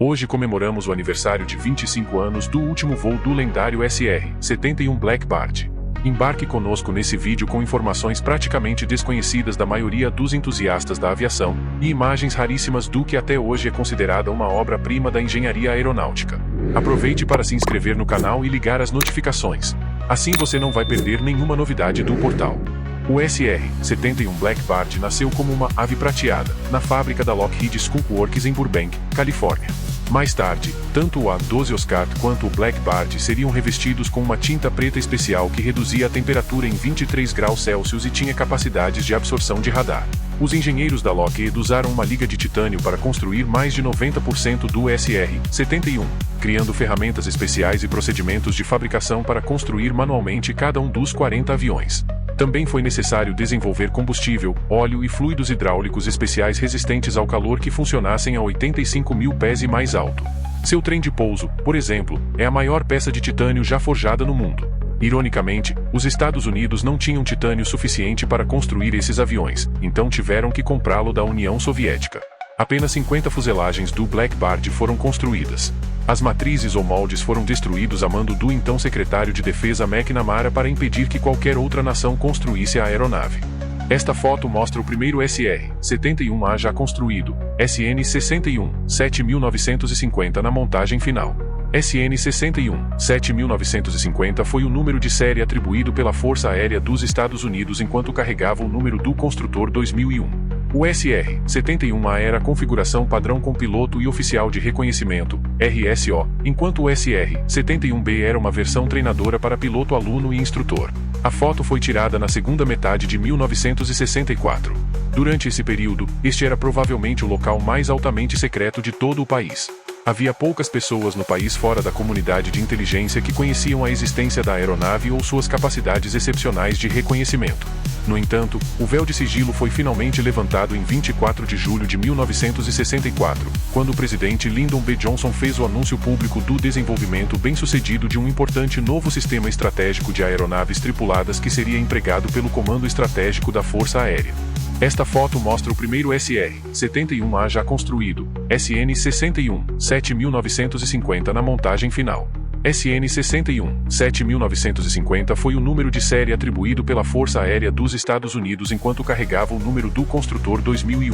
Hoje comemoramos o aniversário de 25 anos do último voo do lendário SR-71 Blackbird. Embarque conosco nesse vídeo com informações praticamente desconhecidas da maioria dos entusiastas da aviação, e imagens raríssimas do que até hoje é considerada uma obra-prima da engenharia aeronáutica. Aproveite para se inscrever no canal e ligar as notificações. Assim você não vai perder nenhuma novidade do portal. O SR-71 Blackbird nasceu como uma ave prateada, na fábrica da Lockheed Skunk Works em Burbank, Califórnia. Mais tarde, tanto o A-12 Oscar quanto o Blackbird seriam revestidos com uma tinta preta especial que reduzia a temperatura em 23 graus Celsius e tinha capacidades de absorção de radar. Os engenheiros da Lockheed usaram uma liga de titânio para construir mais de 90% do SR-71, criando ferramentas especiais e procedimentos de fabricação para construir manualmente cada um dos 40 aviões. Também foi necessário desenvolver combustível, óleo e fluidos hidráulicos especiais resistentes ao calor que funcionassem a 85 mil pés e mais alto. Seu trem de pouso, por exemplo, é a maior peça de titânio já forjada no mundo. Ironicamente, os Estados Unidos não tinham titânio suficiente para construir esses aviões, então tiveram que comprá-lo da União Soviética. Apenas 50 fuselagens do Blackbird foram construídas. As matrizes ou moldes foram destruídos a mando do então secretário de Defesa McNamara para impedir que qualquer outra nação construísse a aeronave. Esta foto mostra o primeiro SR-71A já construído, SN-61, 7950 na montagem final. SN-61, 7950 foi o número de série atribuído pela Força Aérea dos Estados Unidos enquanto carregava o número do construtor 2001. O SR-71A era a configuração padrão com piloto e oficial de reconhecimento, RSO, enquanto o SR-71B era uma versão treinadora para piloto aluno e instrutor. A foto foi tirada na segunda metade de 1964. Durante esse período, este era provavelmente o local mais altamente secreto de todo o país. Havia poucas pessoas no país fora da comunidade de inteligência que conheciam a existência da aeronave ou suas capacidades excepcionais de reconhecimento. No entanto, o véu de sigilo foi finalmente levantado em 24 de julho de 1964, quando o presidente Lyndon B. Johnson fez o anúncio público do desenvolvimento bem-sucedido de um importante novo sistema estratégico de aeronaves tripuladas que seria empregado pelo Comando Estratégico da Força Aérea. Esta foto mostra o primeiro SR-71A já construído, SN-61, 7950 na montagem final. SN-61, 7950 foi o número de série atribuído pela Força Aérea dos Estados Unidos enquanto carregava o número do construtor 2001.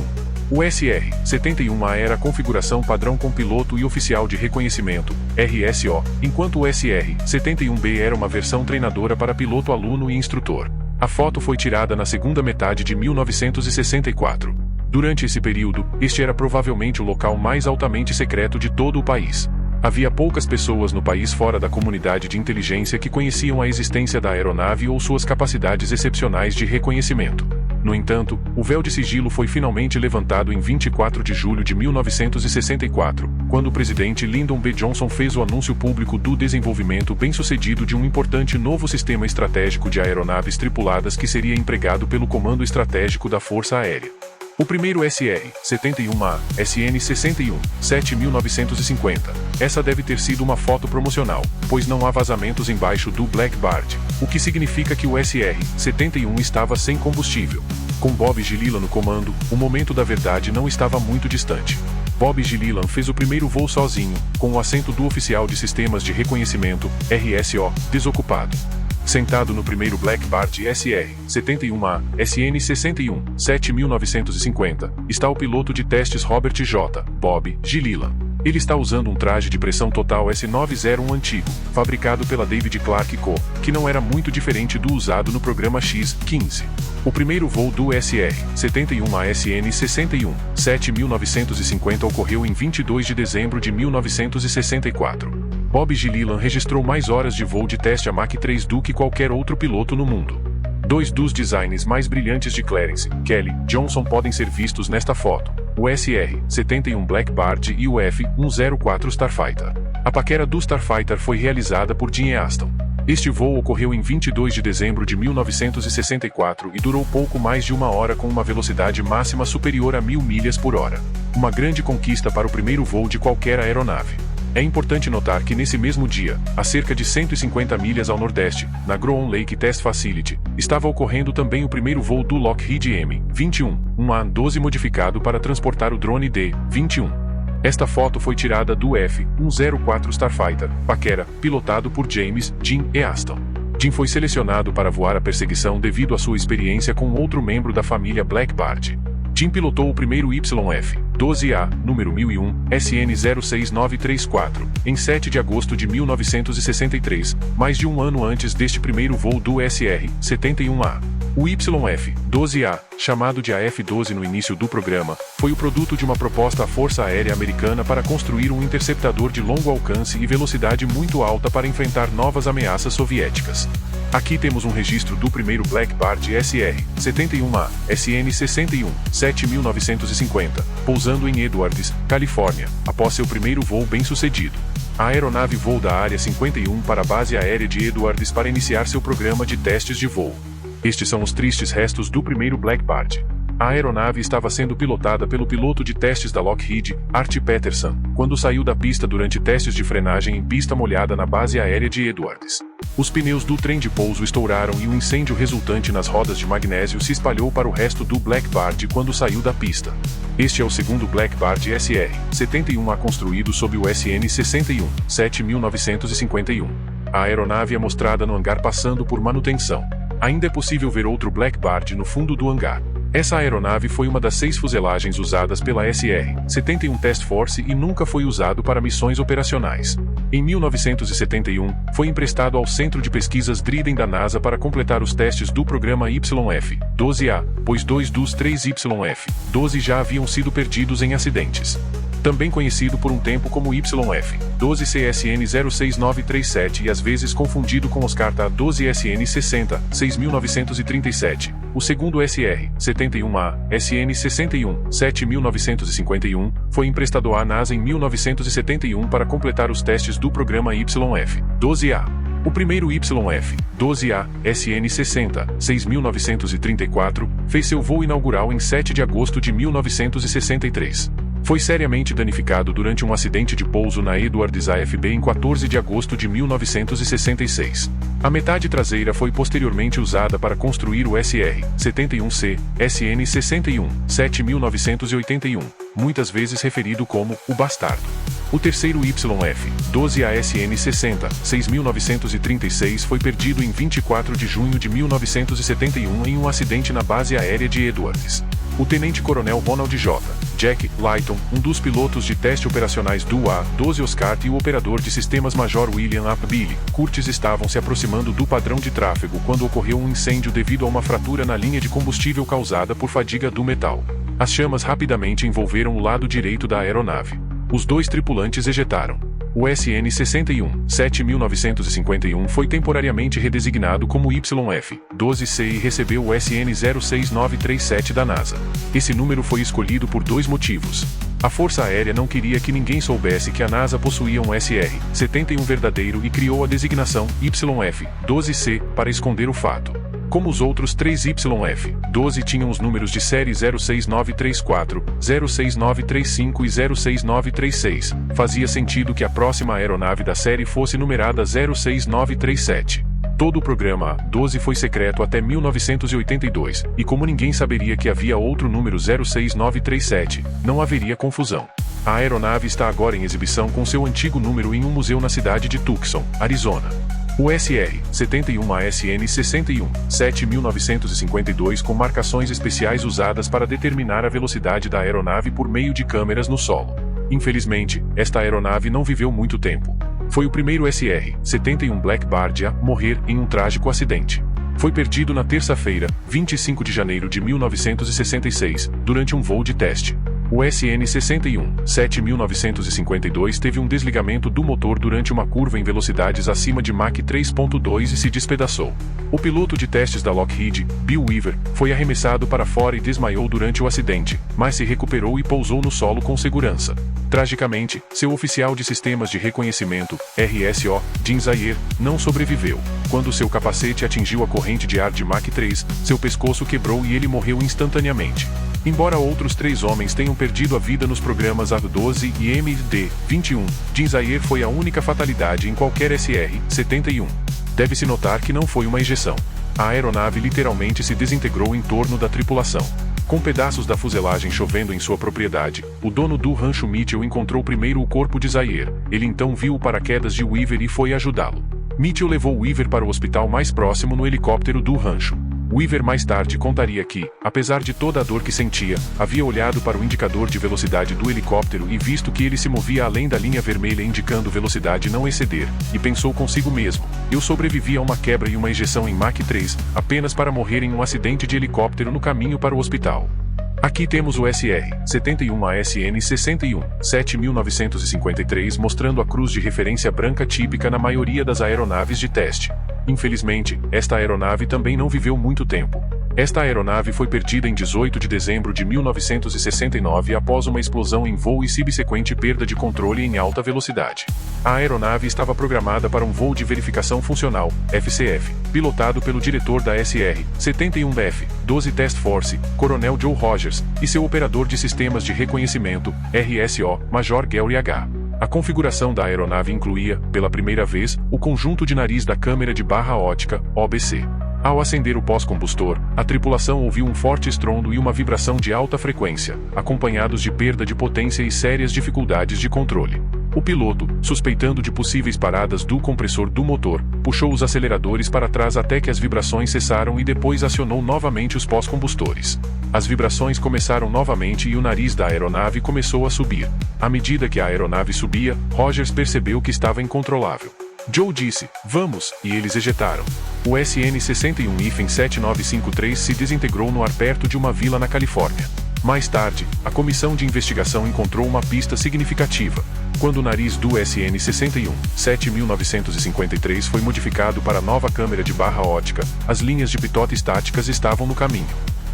O SR-71A era a configuração padrão com piloto e oficial de reconhecimento, RSO, enquanto o SR-71B era uma versão treinadora para piloto aluno e instrutor. A foto foi tirada na segunda metade de 1964. Durante esse período, este era provavelmente o local mais altamente secreto de todo o país. Havia poucas pessoas no país fora da comunidade de inteligência que conheciam a existência da aeronave ou suas capacidades excepcionais de reconhecimento. No entanto, o véu de sigilo foi finalmente levantado em 24 de julho de 1964, quando o presidente Lyndon B. Johnson fez o anúncio público do desenvolvimento bem-sucedido de um importante novo sistema estratégico de aeronaves tripuladas que seria empregado pelo Comando Estratégico da Força Aérea. O primeiro SR-71A, SN-61, 7950. Essa deve ter sido uma foto promocional, pois não há vazamentos embaixo do Blackbird, o que significa que o SR-71 estava sem combustível. Com Bob Gilliland no comando, o momento da verdade não estava muito distante. Bob Gilliland fez o primeiro voo sozinho, com o assento do oficial de sistemas de reconhecimento, RSO, desocupado. Sentado no primeiro Blackbird SR-71A, SN-61, 7950, está o piloto de testes Robert J. Bob Gilliland. Ele está usando um traje de pressão total S901 antigo, fabricado pela David Clark Co., que não era muito diferente do usado no programa X-15. O primeiro voo do SR-71A SN-61, 7950 ocorreu em 22 de dezembro de 1964. Bob Gilliland registrou mais horas de voo de teste a Mach 3 do que qualquer outro piloto no mundo. Dois dos designs mais brilhantes de Clarence, Kelly Johnson podem ser vistos nesta foto, o SR-71 Blackbird e o F-104 Starfighter. A paquera do Starfighter foi realizada por Gene Aston. Este voo ocorreu em 22 de dezembro de 1964 e durou pouco mais de uma hora com uma velocidade máxima superior a 1000 milhas por hora. Uma grande conquista para o primeiro voo de qualquer aeronave. É importante notar que nesse mesmo dia, a cerca de 150 milhas ao nordeste, na Groom Lake Test Facility, estava ocorrendo também o primeiro voo do Lockheed M-21, um A-12 modificado para transportar o drone D-21. Esta foto foi tirada do F-104 Starfighter, Paquera, pilotado por James Jim E. Aston. Jim foi selecionado para voar a perseguição devido à sua experiência com outro membro da família Blackbird. Jim pilotou o primeiro YF-12A, número 1001, SN06934, em 7 de agosto de 1963, mais de um ano antes deste primeiro voo do SR-71A. O YF-12A, chamado de AF-12 no início do programa, foi o produto de uma proposta à Força Aérea Americana para construir um interceptador de longo alcance e velocidade muito alta para enfrentar novas ameaças soviéticas. Aqui temos um registro do primeiro Blackbird SR-71A, SN61, 7950, pousando em Edwards, Califórnia, após seu primeiro voo bem-sucedido. A aeronave voou da Área 51 para a base aérea de Edwards para iniciar seu programa de testes de voo. Estes são os tristes restos do primeiro Blackbird. A aeronave estava sendo pilotada pelo piloto de testes da Lockheed, Art Peterson, quando saiu da pista durante testes de frenagem em pista molhada na base aérea de Edwards. Os pneus do trem de pouso estouraram e o incêndio resultante nas rodas de magnésio se espalhou para o resto do Blackbird quando saiu da pista. Este é o segundo Blackbird SR-71A construído sob o SN61, 7951. A aeronave é mostrada no hangar passando por manutenção. Ainda é possível ver outro Blackbird no fundo do hangar. Essa aeronave foi uma das 6 fuselagens usadas pela SR-71 Task Force e nunca foi usado para missões operacionais. Em 1971, foi emprestado ao Centro de Pesquisas Dryden da NASA para completar os testes do programa YF-12A, pois 2 dos 3 YF-12 já haviam sido perdidos em acidentes. Também conhecido por um tempo como YF-12CSN06937 e às vezes confundido com Oscar TA-12SN60, 6937. O segundo SR-71A, SN61, 7951, foi emprestado à NASA em 1971 para completar os testes do programa YF-12A. O primeiro YF-12A, SN60, 6934, fez seu voo inaugural em 7 de agosto de 1963. Foi seriamente danificado durante um acidente de pouso na Edwards AFB em 14 de agosto de 1966. A metade traseira foi posteriormente usada para construir o SR-71C, SN61, 7981, muitas vezes referido como o Bastardo. O terceiro YF-12A SN60, 6936 foi perdido em 24 de junho de 1971 em um acidente na base aérea de Edwards. O tenente-coronel Ronald J. Jack Layton, um dos pilotos de teste operacionais do A-12 Oscar e o operador de sistemas Major William A. Billy Curtis estavam se aproximando do padrão de tráfego quando ocorreu um incêndio devido a uma fratura na linha de combustível causada por fadiga do metal. As chamas rapidamente envolveram o lado direito da aeronave. Os 2 tripulantes ejetaram. O SN61, 7951 foi temporariamente redesignado como YF-12C e recebeu o SN06937 da NASA. Esse número foi escolhido por 2 motivos. A Força Aérea não queria que ninguém soubesse que a NASA possuía um SR-71 verdadeiro e criou a designação YF-12C para esconder o fato. Como os outros 3 YF-12 tinham os números de série 06934, 06935 e 06936, fazia sentido que a próxima aeronave da série fosse numerada 06937. Todo o programa A-12 foi secreto até 1982, e como ninguém saberia que havia outro número 06937, não haveria confusão. A aeronave está agora em exibição com seu antigo número em um museu na cidade de Tucson, Arizona. O SR-71A SN61, 7952 com marcações especiais usadas para determinar a velocidade da aeronave por meio de câmeras no solo. Infelizmente, esta aeronave não viveu muito tempo. Foi o primeiro SR-71 Blackbird a morrer em um trágico acidente. Foi perdido na terça-feira, 25 de janeiro de 1966, durante um voo de teste. O SN61, 7952 teve um desligamento do motor durante uma curva em velocidades acima de Mach 3.2 e se despedaçou. O piloto de testes da Lockheed, Bill Weaver, foi arremessado para fora e desmaiou durante o acidente, mas se recuperou e pousou no solo com segurança. Tragicamente, seu oficial de sistemas de reconhecimento, RSO, Jim Zayer, não sobreviveu. Quando seu capacete atingiu a corrente de ar de Mach 3, seu pescoço quebrou e ele morreu instantaneamente. Embora outros 3 homens tenham perdido a vida nos programas A-12 e MD-21, Jim Zayer foi a única fatalidade em qualquer SR-71. Deve-se notar que não foi uma ejeção. A aeronave literalmente se desintegrou em torno da tripulação. Com pedaços da fuselagem chovendo em sua propriedade, o dono do rancho Mitchell encontrou primeiro o corpo de Zaire. Ele então viu o paraquedas de Weaver e foi ajudá-lo. Mitchell levou Weaver para o hospital mais próximo no helicóptero do rancho. Weaver mais tarde contaria que, apesar de toda a dor que sentia, havia olhado para o indicador de velocidade do helicóptero e visto que ele se movia além da linha vermelha indicando velocidade não exceder, e pensou consigo mesmo: eu sobrevivi a uma quebra e uma ejeção em Mach 3, apenas para morrer em um acidente de helicóptero no caminho para o hospital. Aqui temos o SR-71A-SN-61, 7953 mostrando a cruz de referência branca típica na maioria das aeronaves de teste. Infelizmente, esta aeronave também não viveu muito tempo. Esta aeronave foi perdida em 18 de dezembro de 1969 após uma explosão em voo e subsequente perda de controle em alta velocidade. A aeronave estava programada para um voo de verificação funcional, FCF, pilotado pelo diretor da SR-71F, 12 Task Force, Coronel Joe Rogers, e seu operador de sistemas de reconhecimento, RSO, Major Gary H. A configuração da aeronave incluía, pela primeira vez, o conjunto de nariz da câmera de barra ótica, OBC. Ao acender o pós-combustor, a tripulação ouviu um forte estrondo e uma vibração de alta frequência, acompanhados de perda de potência e sérias dificuldades de controle. O piloto, suspeitando de possíveis paradas do compressor do motor, puxou os aceleradores para trás até que as vibrações cessaram e depois acionou novamente os pós-combustores. As vibrações começaram novamente e o nariz da aeronave começou a subir. À medida que a aeronave subia, Rogers percebeu que estava incontrolável. Joe disse: "Vamos", e eles ejetaram. O SN-61-7953 se desintegrou no ar perto de uma vila na Califórnia. Mais tarde, a comissão de investigação encontrou uma pista significativa. Quando o nariz do SN-61-7953 foi modificado para nova câmera de barra ótica, as linhas de pitota estáticas estavam no caminho.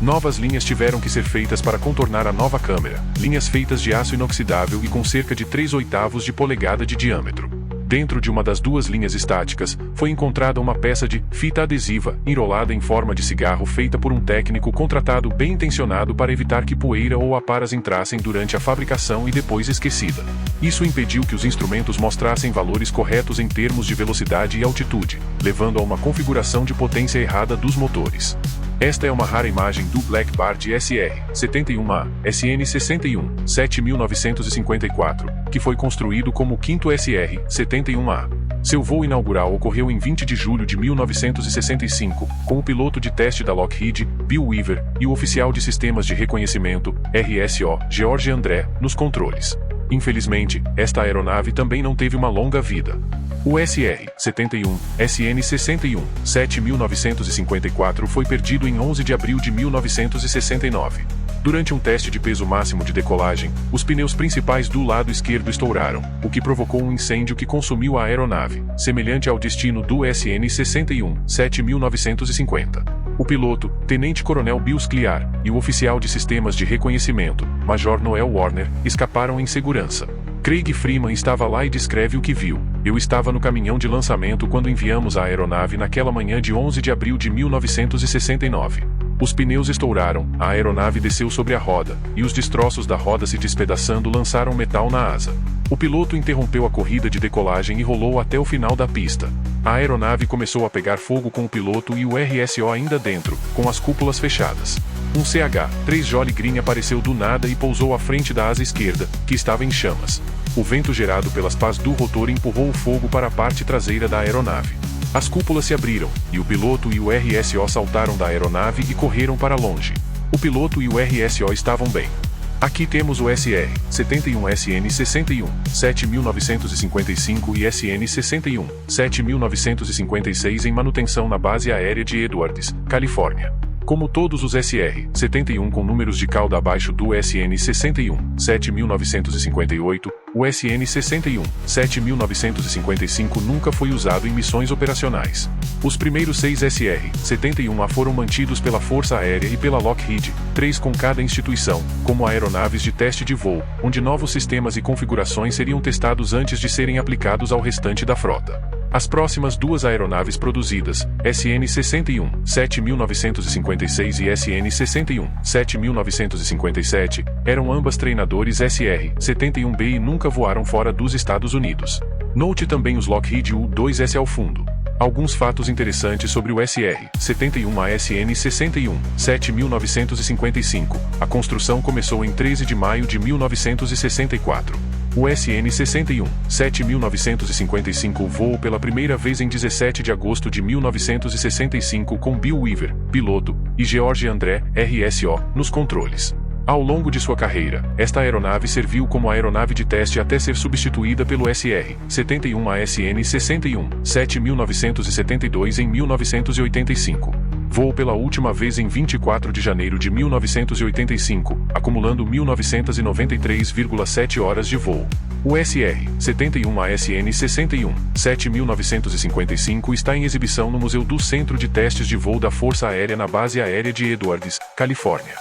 Novas linhas tiveram que ser feitas para contornar a nova câmera, linhas feitas de aço inoxidável e com cerca de 3/8 de polegada de diâmetro. Dentro de uma das duas linhas estáticas, foi encontrada uma peça de fita adesiva, enrolada em forma de cigarro feita por um técnico contratado bem intencionado para evitar que poeira ou aparas entrassem durante a fabricação e depois esquecida. Isso impediu que os instrumentos mostrassem valores corretos em termos de velocidade e altitude, levando a uma configuração de potência errada dos motores. Esta é uma rara imagem do Black Bart SR-71A, SN-61, 7954, que foi construído como o quinto SR-71A. Seu voo inaugural ocorreu em 20 de julho de 1965, com o piloto de teste da Lockheed, Bill Weaver, e o oficial de sistemas de reconhecimento, RSO, George André, nos controles. Infelizmente, esta aeronave também não teve uma longa vida. O SR-71, SN-61, 7954 foi perdido em 11 de abril de 1969. Durante um teste de peso máximo de decolagem, os pneus principais do lado esquerdo estouraram, o que provocou um incêndio que consumiu a aeronave, semelhante ao destino do SN-61, 7950. O piloto, Tenente Coronel Bill Scliar, e o oficial de sistemas de reconhecimento, Major Noel Warner, escaparam em segurança. Craig Freeman estava lá e descreve o que viu. "Eu estava no caminhão de lançamento quando enviamos a aeronave naquela manhã de 11 de abril de 1969. Os pneus estouraram, a aeronave desceu sobre a roda, e os destroços da roda se despedaçando lançaram metal na asa. O piloto interrompeu a corrida de decolagem e rolou até o final da pista. A aeronave começou a pegar fogo com o piloto e o RSO ainda dentro, com as cúpulas fechadas. Um CH-3 Jolly Green apareceu do nada e pousou à frente da asa esquerda, que estava em chamas. O vento gerado pelas pás do rotor empurrou o fogo para a parte traseira da aeronave. As cúpulas se abriram, e o piloto e o RSO saltaram da aeronave e correram para longe. O piloto e o RSO estavam bem. Aqui temos o SR-71 SN-61, 7955 e SN-61, 7956 em manutenção na base aérea de Edwards, Califórnia. Como todos os SR-71 com números de cauda abaixo do SN-61, 7958, o SN-61, 7955 nunca foi usado em missões operacionais. Os primeiros 6 SR-71A foram mantidos pela Força Aérea e pela Lockheed, 3 com cada instituição, como aeronaves de teste de voo, onde novos sistemas e configurações seriam testados antes de serem aplicados ao restante da frota. As próximas duas aeronaves produzidas, SN-61, 7956 e SN-61, 7957, eram ambas treinadores SR-71B e nunca voaram fora dos Estados Unidos. Note também os Lockheed U-2S ao fundo. Alguns fatos interessantes sobre o SR-71ASN-61, 7.955. A construção começou em 13 de maio de 1964. O SN-61, 7.955 voou pela primeira vez em 17 de agosto de 1965 com Bill Weaver, piloto, e George André, RSO, nos controles. Ao longo de sua carreira, esta aeronave serviu como aeronave de teste até ser substituída pelo SR-71ASN-61, 7.972 em 1985. Voou pela última vez em 24 de janeiro de 1985, acumulando 1.993,7 horas de voo. O SR-71ASN-61, 7.955 está em exibição no Museu do Centro de Testes de Voo da Força Aérea na Base Aérea de Edwards, Califórnia.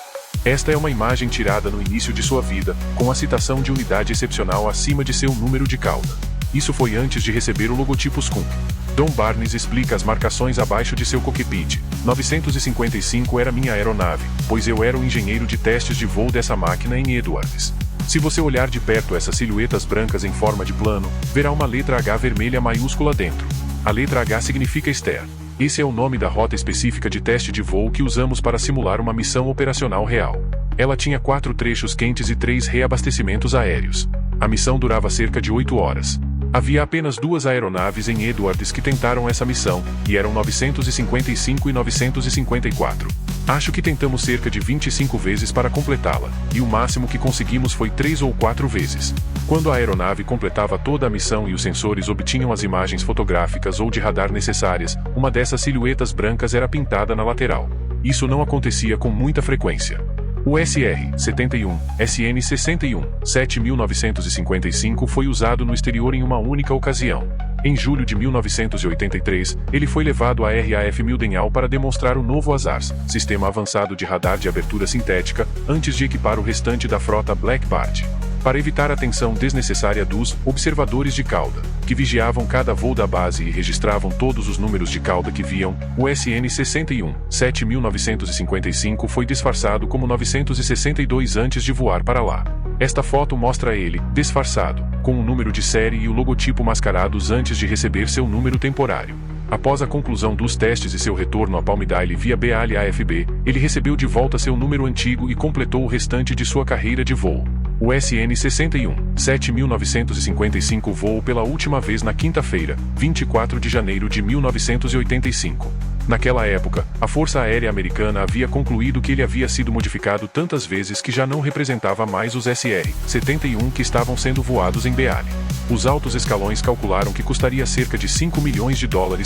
Esta é uma imagem tirada no início de sua vida, com a citação de unidade excepcional acima de seu número de cauda. Isso foi antes de receber o logotipo Skunk. Don Barnes explica as marcações abaixo de seu cockpit. 955 era minha aeronave, pois eu era o engenheiro de testes de voo dessa máquina em Edwards. Se você olhar de perto essas silhuetas brancas em forma de plano, verá uma letra H vermelha maiúscula dentro. A letra H significa Stair. Esse é o nome da rota específica de teste de voo que usamos para simular uma missão operacional real. Ela tinha 4 trechos quentes e 3 reabastecimentos aéreos. A missão durava cerca de 8 horas. Havia apenas 2 aeronaves em Edwards que tentaram essa missão, e eram 955 e 954. Acho que tentamos cerca de 25 vezes para completá-la, e o máximo que conseguimos foi 3 ou 4 vezes. Quando a aeronave completava toda a missão e os sensores obtinham as imagens fotográficas ou de radar necessárias, uma dessas silhuetas brancas era pintada na lateral. Isso não acontecia com muita frequência. O SR-71, SN-61, 7.955 foi usado no exterior em uma única ocasião. Em julho de 1983, ele foi levado à RAF Mildenhall para demonstrar o novo ASARS, sistema avançado de radar de abertura sintética, antes de equipar o restante da frota Blackbird. Para evitar a tensão desnecessária dos observadores de cauda, que vigiavam cada voo da base e registravam todos os números de cauda que viam, o SN-61, 7.955 foi disfarçado como 962 antes de voar para lá. Esta foto mostra ele, disfarçado, com o número de série e o logotipo mascarados antes de receber seu número temporário. Após a conclusão dos testes e seu retorno a Palmdale via BAL-AFB, ele recebeu de volta seu número antigo e completou o restante de sua carreira de voo. O SN-61, 7.955 voou pela última vez na quinta-feira, 24 de janeiro de 1985. Naquela época, a Força Aérea Americana havia concluído que ele havia sido modificado tantas vezes que já não representava mais os SR-71 que estavam sendo voados em BAL. Os altos escalões calcularam que custaria cerca de $5 milhões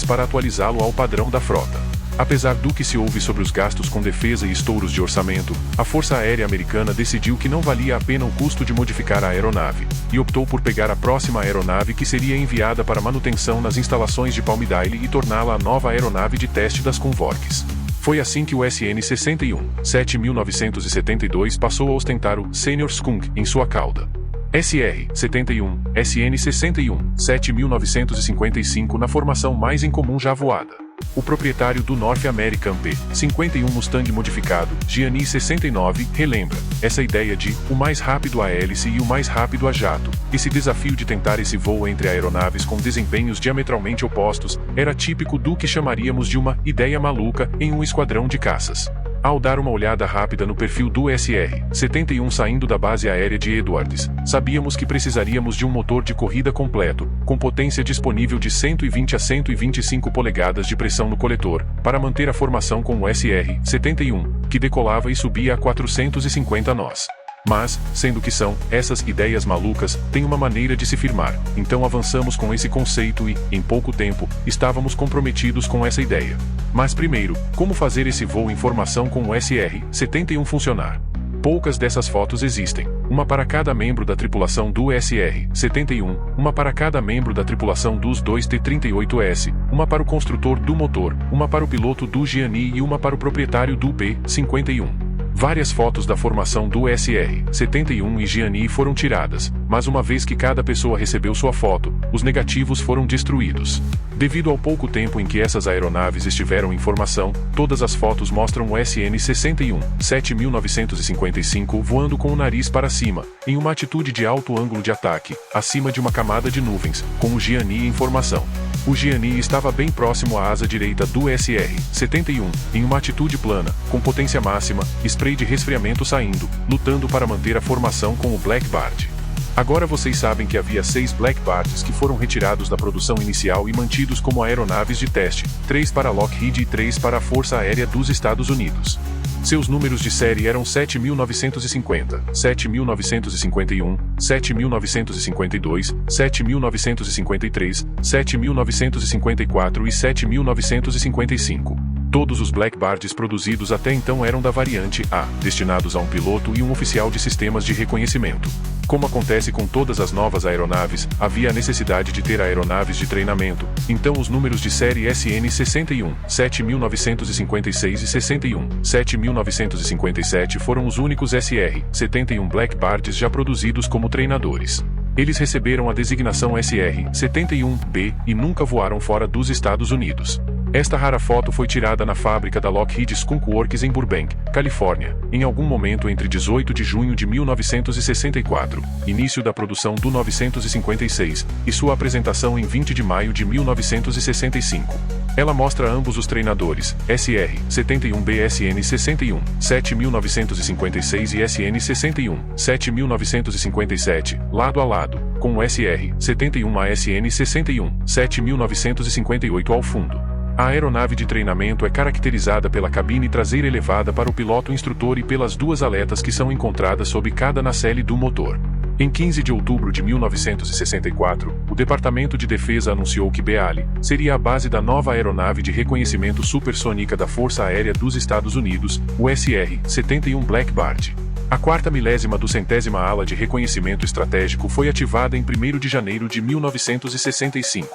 para atualizá-lo ao padrão da frota. Apesar do que se ouve sobre os gastos com defesa e estouros de orçamento, a Força Aérea Americana decidiu que não valia a pena o custo de modificar a aeronave, e optou por pegar a próxima aeronave que seria enviada para manutenção nas instalações de Palmdale e torná-la a nova aeronave de teste das Convorques. Foi assim que o SN-61, 7.972 passou a ostentar o Senior Skunk em sua cauda. SR-71, SN-61, 7.955 na formação mais incomum já voada. O proprietário do North American P-51 Mustang modificado, Gianni 69, relembra essa ideia de o mais rápido a hélice e o mais rápido a jato. Esse desafio de tentar esse voo entre aeronaves com desempenhos diametralmente opostos era típico do que chamaríamos de uma ideia maluca em um esquadrão de caças. Ao dar uma olhada rápida no perfil do SR-71 saindo da base aérea de Edwards, sabíamos que precisaríamos de um motor de corrida completo, com potência disponível de 120 a 125 polegadas de pressão no coletor, para manter a formação com o SR-71, que decolava e subia a 450 nós. Mas, sendo que são essas ideias malucas, tem uma maneira de se firmar, então avançamos com esse conceito e, em pouco tempo, estávamos comprometidos com essa ideia. Mas primeiro, como fazer esse voo em formação com o SR-71 funcionar? Poucas dessas fotos existem, uma para cada membro da tripulação do SR-71, uma para cada membro da tripulação dos dois T-38S, uma para o construtor do motor, uma para o piloto do Gianni e uma para o proprietário do P-51. Várias fotos da formação do SR-71 e Gianni foram tiradas, mas uma vez que cada pessoa recebeu sua foto, os negativos foram destruídos. Devido ao pouco tempo em que essas aeronaves estiveram em formação, todas as fotos mostram o SN-61, 7955 voando com o nariz para cima, em uma atitude de alto ângulo de ataque, acima de uma camada de nuvens, com o Jiani em formação. O Jiani estava bem próximo à asa direita do SR-71, em uma atitude plana, com potência máxima, spray de resfriamento saindo, lutando para manter a formação com o Blackbird. Agora vocês sabem que havia 6 Blackbirds que foram retirados da produção inicial e mantidos como aeronaves de teste, 3 para a Lockheed e 3 para a Força Aérea dos Estados Unidos. Seus números de série eram 7.950, 7.951, 7.952, 7.953, 7.954 e 7.955. Todos os Blackbirds produzidos até então eram da variante A, destinados a um piloto e um oficial de sistemas de reconhecimento. Como acontece com todas as novas aeronaves, havia a necessidade de ter aeronaves de treinamento, então os números de série SN-61, 7.956 e 61, 7.957 foram os únicos SR-71 Blackbirds já produzidos como treinadores. Eles receberam a designação SR-71B e nunca voaram fora dos Estados Unidos. Esta rara foto foi tirada na fábrica da Lockheed Skunk Works em Burbank, Califórnia, em algum momento entre 18 de junho de 1964, início da produção do 956, e sua apresentação em 20 de maio de 1965. Ela mostra ambos os treinadores, SR-71B SN-61, 7.956 e SN-61, 7.957, lado a lado, com o SR-71A SN-61, 7.958 ao fundo. A aeronave de treinamento é caracterizada pela cabine traseira elevada para o piloto-instrutor e pelas duas aletas que são encontradas sob cada nacelle do motor. Em 15 de outubro de 1964, o Departamento de Defesa anunciou que BALI seria a base da nova aeronave de reconhecimento supersônica da Força Aérea dos Estados Unidos, o SR-71 Blackbird. A 4ª do 100ª ala de reconhecimento estratégico foi ativada em 1º de janeiro de 1965.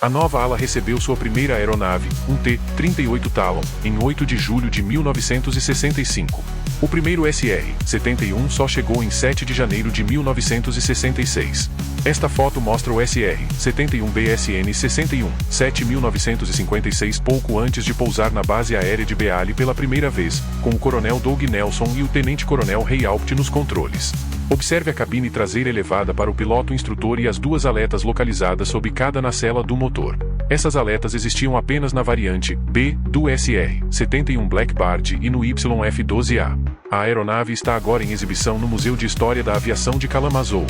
A nova ala recebeu sua primeira aeronave, um T-38 Talon, em 8 de julho de 1965. O primeiro SR-71 só chegou em 7 de janeiro de 1966. Esta foto mostra o SR-71B SN-61, 7.956 pouco antes de pousar na base aérea de BALI pela primeira vez, com o coronel Doug Nelson e o tenente-coronel Ray Alpt nos controles. Observe a cabine traseira elevada para o piloto-instrutor e as duas aletas localizadas sob cada nacela do motor. Essas aletas existiam apenas na variante B do SR-71 Blackbird e no YF-12A. A aeronave está agora em exibição no Museu de História da Aviação de Kalamazoo.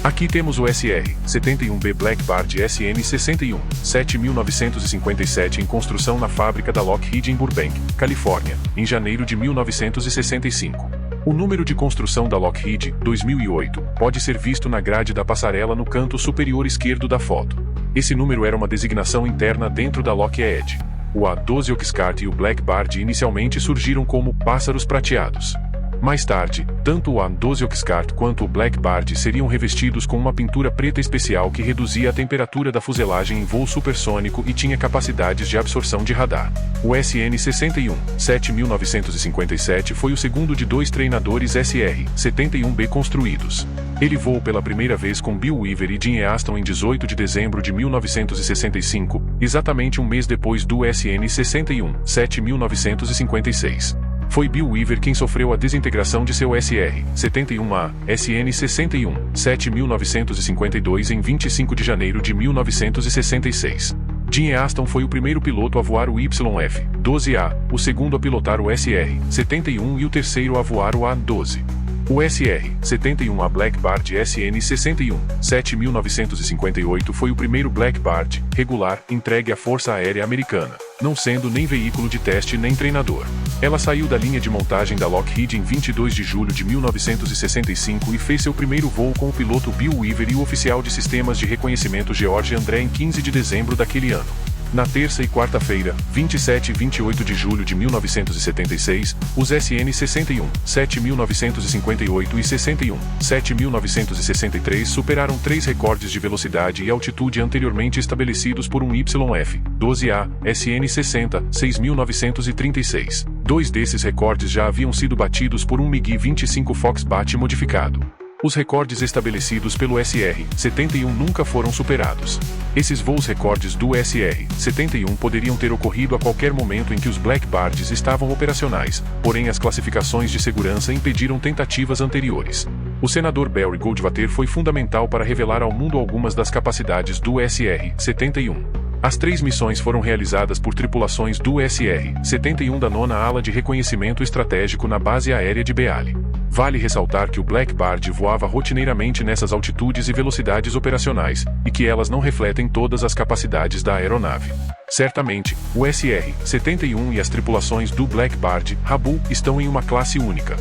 Aqui temos o SR-71B Blackbird SN-61, 7.957 em construção na fábrica da Lockheed em Burbank, Califórnia, em janeiro de 1965. O número de construção da Lockheed, 2008, pode ser visto na grade da passarela no canto superior esquerdo da foto. Esse número era uma designação interna dentro da Lockheed. O A-12 Oxcart e o Blackbird inicialmente surgiram como pássaros prateados. Mais tarde, tanto o A-12 Oxcart quanto o Blackbird seriam revestidos com uma pintura preta especial que reduzia a temperatura da fuselagem em voo supersônico e tinha capacidades de absorção de radar. O SN-61, 7.957 foi o segundo de 2 treinadores SR-71B construídos. Ele voou pela primeira vez com Bill Weaver e Gene Aston em 18 de dezembro de 1965, exatamente um mês depois do SN-61, 7.956. Foi Bill Weaver quem sofreu a desintegração de seu SR-71A, SN-61, 7.952 em 25 de janeiro de 1966. Gene Aston foi o primeiro piloto a voar o YF-12A, o segundo a pilotar o SR-71 e o terceiro a voar o A-12. O SR-71A Blackbird SN-61, 7.958 foi o primeiro Blackbird, regular, entregue à Força Aérea Americana, não sendo nem veículo de teste nem treinador. Ela saiu da linha de montagem da Lockheed em 22 de julho de 1965 e fez seu primeiro voo com o piloto Bill Weaver e o oficial de sistemas de reconhecimento George André em 15 de dezembro daquele ano. Na terça e quarta-feira, 27 e 28 de julho de 1976, os SN-61, 7.958 e 61, 7.963 superaram 3 recordes de velocidade e altitude anteriormente estabelecidos por um YF-12A, SN-60, 6.936. 2 desses recordes já haviam sido batidos por um MiG-25 Foxbat modificado. Os recordes estabelecidos pelo SR-71 nunca foram superados. Esses voos recordes do SR-71 poderiam ter ocorrido a qualquer momento em que os Blackbirds estavam operacionais, porém as classificações de segurança impediram tentativas anteriores. O senador Barry Goldwater foi fundamental para revelar ao mundo algumas das capacidades do SR-71. As 3 missões foram realizadas por tripulações do SR-71 da 9ª Ala de Reconhecimento Estratégico na base aérea de Beale. Vale ressaltar que o Blackbird voava rotineiramente nessas altitudes e velocidades operacionais, e que elas não refletem todas as capacidades da aeronave. Certamente, o SR-71 e as tripulações do Blackbird Rabu estão em uma classe única.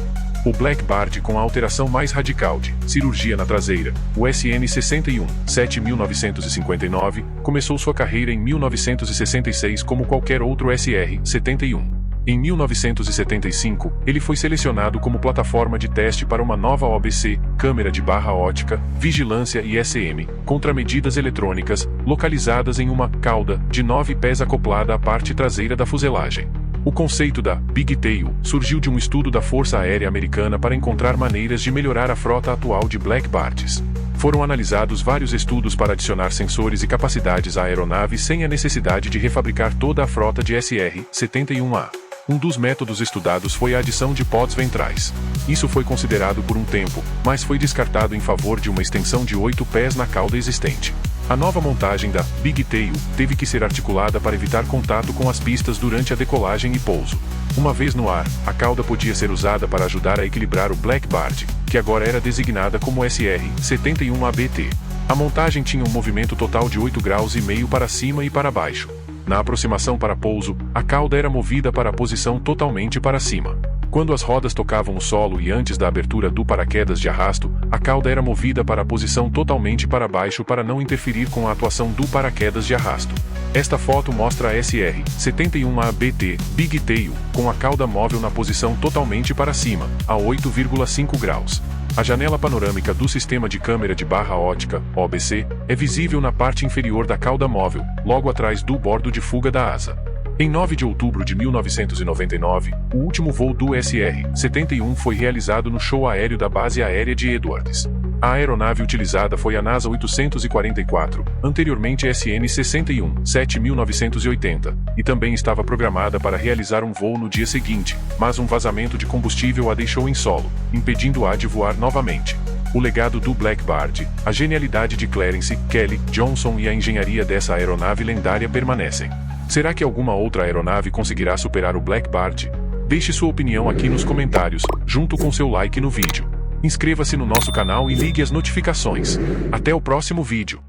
O Blackbird com a alteração mais radical de cirurgia na traseira, o SN-61, 7959, começou sua carreira em 1966 como qualquer outro SR-71. Em 1975, ele foi selecionado como plataforma de teste para uma nova OBC, câmera de barra ótica, vigilância e SM, contramedidas eletrônicas, localizadas em uma cauda de 9 pés acoplada à parte traseira da fuselagem. O conceito da Big Tail surgiu de um estudo da Força Aérea Americana para encontrar maneiras de melhorar a frota atual de Blackbirds. Foram analisados vários estudos para adicionar sensores e capacidades à aeronave sem a necessidade de refabricar toda a frota de SR-71A. Um dos métodos estudados foi a adição de pods ventrais. Isso foi considerado por um tempo, mas foi descartado em favor de uma extensão de 8 pés na cauda existente. A nova montagem da Big Tail teve que ser articulada para evitar contato com as pistas durante a decolagem e pouso. Uma vez no ar, a cauda podia ser usada para ajudar a equilibrar o Blackbird, que agora era designada como SR-71ABT. A montagem tinha um movimento total de 8,5 graus para cima e para baixo. Na aproximação para pouso, a cauda era movida para a posição totalmente para cima. Quando as rodas tocavam o solo e antes da abertura do paraquedas de arrasto, a cauda era movida para a posição totalmente para baixo para não interferir com a atuação do paraquedas de arrasto. Esta foto mostra a SR-71ABT Big Tail, com a cauda móvel na posição totalmente para cima, a 8,5 graus. A janela panorâmica do sistema de câmera de barra ótica, OBC, é visível na parte inferior da cauda móvel, logo atrás do bordo de fuga da asa. Em 9 de outubro de 1999, o último voo do SR-71 foi realizado no show aéreo da base aérea de Edwards. A aeronave utilizada foi a NASA 844, anteriormente SN-61, 7980, e também estava programada para realizar um voo no dia seguinte, mas um vazamento de combustível a deixou em solo, impedindo-a de voar novamente. O legado do Blackbird, a genialidade de Clarence, Kelly, Johnson e a engenharia dessa aeronave lendária permanecem. Será que alguma outra aeronave conseguirá superar o Blackbird? Deixe sua opinião aqui nos comentários, junto com seu like no vídeo. Inscreva-se no nosso canal e ligue as notificações. Até o próximo vídeo.